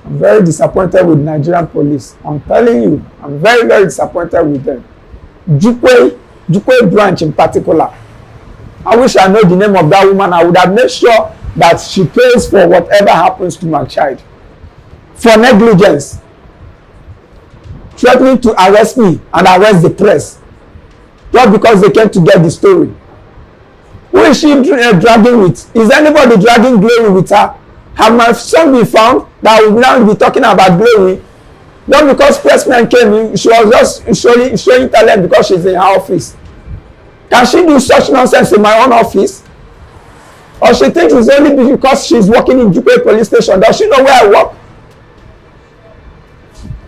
I'm very disappointed with Nigerian police. I'm telling you, I'm very, very disappointed with them. Jukwe branch in particular. I wish I know the name of that woman. I would have made sure that she pays for whatever happens to my child. For negligence. Threatening to arrest me and arrest the press. Just because they came to get the story. Who is she dragging with? Is anybody dragging Glory with her? Have my son been found that will now be talking about Glory? Not because pressmen came in, she was just showing talent because she's in her office. Can she do such nonsense in my own office? Or she thinks it's only because she's working in Jukwe police station. Does she know where I work?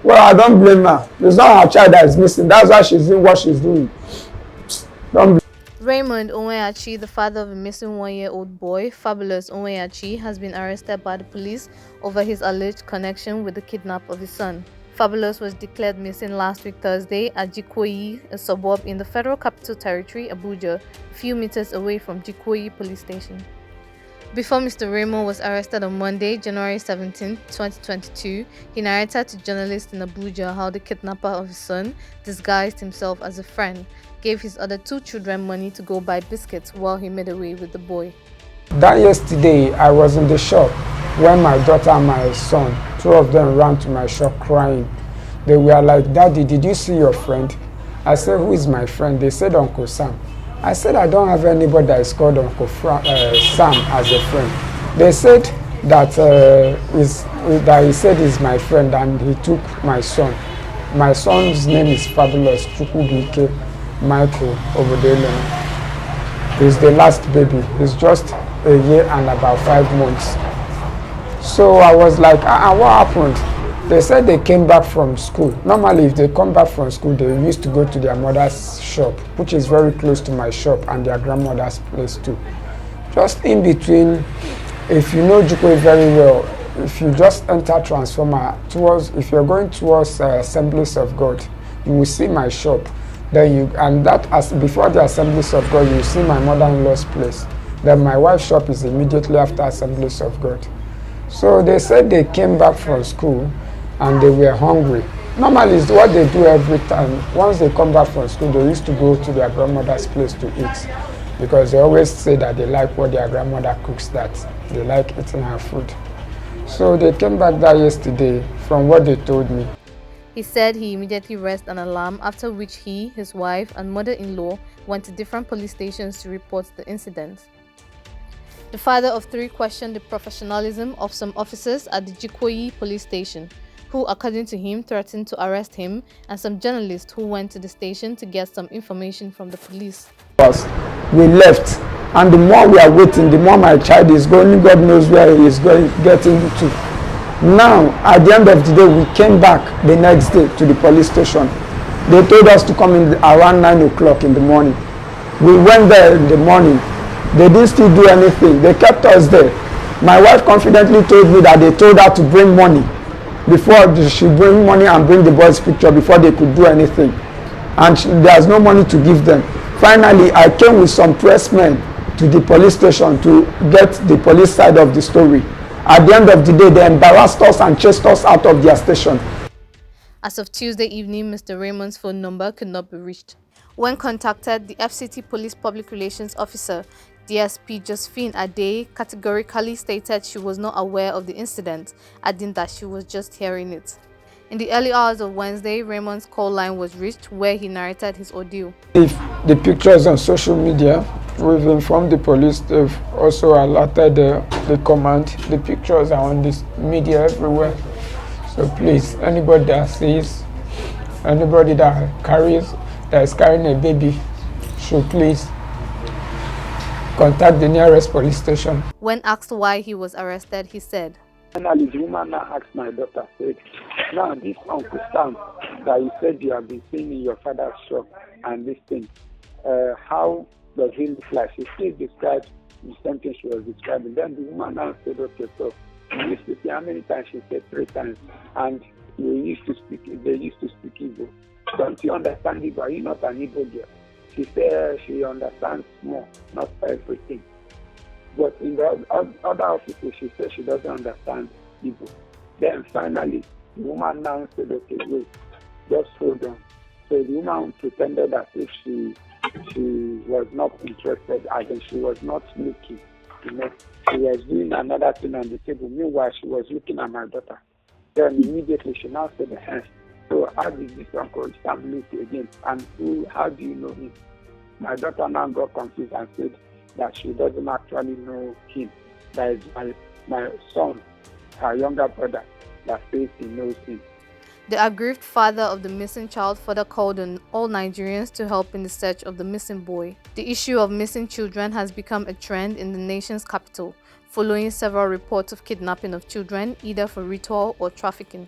Well, I don't blame her. It's not her child that is missing. That's why she's doing what she's doing. Don't blame. Raymond Onwueiachi, the father of a missing 1-year-old boy, Fabulous Onwueiachi, has been arrested by the police over his alleged connection with the kidnap of his son. Fabulous was declared missing last week Thursday at Jikoyi, a suburb in the Federal Capital Territory, Abuja, a few meters away from Jikoyi police station. Before Mr. Raymond was arrested on Monday, January 17, 2022, he narrated to journalists in Abuja how the kidnapper of his son disguised himself as a friend, gave his other 2 children money to go buy biscuits while he made away with the boy. That yesterday, I was in the shop when my daughter and my son, 2 of them ran to my shop crying. They were like, "Daddy, did you see your friend?" I said, "Who is my friend?" They said, "Uncle Sam." I said, "I don't have anybody that is called Uncle Sam as a friend." They said that he said he's my friend and he took my son. My son's name is Fabulous Chukwubike Michael Obodele. He's the last baby. He's just a year and about 5 months. So I was like, what happened? They said they came back from school. Normally, if they come back from school, they used to go to their mother's shop, which is very close to my shop and their grandmother's place too. Just in between, if you know Jukwe very well, if you just enter Transformer, if you're going towards Assemblies of God, you will see my shop. Then before the Assemblies of God, you see my mother-in-law's place. Then my wife's shop is immediately after Assemblies of God. So they said they came back from school and they were hungry. Normally, it's what they do every time. Once they come back from school, they used to go to their grandmother's place to eat because they always say that they like what their grandmother cooks, that they like eating her food. So they came back there yesterday from what they told me. He said he immediately raised an alarm, after which he, his wife, and mother-in-law went to different police stations to report the incident. The father of 3 questioned the professionalism of some officers at the Jikoyi police station, who, according to him, threatened to arrest him, and some journalists who went to the station to get some information from the police. We left, and the more we are waiting, the more my child is going. God knows where he is getting to. Now, at the end of the day, we came back the next day to the police station. They told us to come in around 9 o'clock in the morning. We went there in the morning. They didn't still do anything. They kept us there. My wife confidently told me that they told her to bring money before she bring money and bring the boy's picture before they could do anything. And there's no money to give them. Finally, I came with some pressmen to the police station to get the police side of the story. At the end of the day, they embarrassed us and chased us out of their station. As of Tuesday evening, Mr. Raymond's phone number could not be reached. When contacted, the FCT Police Public Relations Officer, DSP Josephine Ade, categorically stated she was not aware of the incident, adding that she was just hearing it. In the early hours of Wednesday, Raymond's call line was reached, where he narrated his ordeal. If the pictures on social media, we've informed the police. They've also alerted the command. The pictures are on this media everywhere. So please, anybody that sees, anybody that is carrying a baby, should please contact the nearest police station. When asked why he was arrested, he said, Finally, the woman now asked my daughter, said, "Now this Uncle Sam that you said you have been seeing in your father's shop and this thing, how does he look like?" She still described the same thing she was describing. Then the woman now said, "Okay, so you used to see how many times?" She said 3 times. "And they used to speak Igbo. Don't you understand Igbo? Are you not an Igbo girl?" She said she understands more, not everything. But in the other offices, she said she doesn't understand Igbo. Then finally, the woman now said, okay, wait, just hold on. So the woman pretended as if she was not interested, as in she was not looking. You know, she was doing another thing on the table. Meanwhile, she was looking at my daughter. Then immediately she now said, so how did this uncle Sam look again? And how do you know him? My daughter now got confused and said that she doesn't actually know him. That is my son, her younger brother, that says he knows him. The aggrieved father of the missing child further called on all Nigerians to help in the search of the missing boy. The issue of missing children has become a trend in the nation's capital, following several reports of kidnapping of children, either for ritual or trafficking.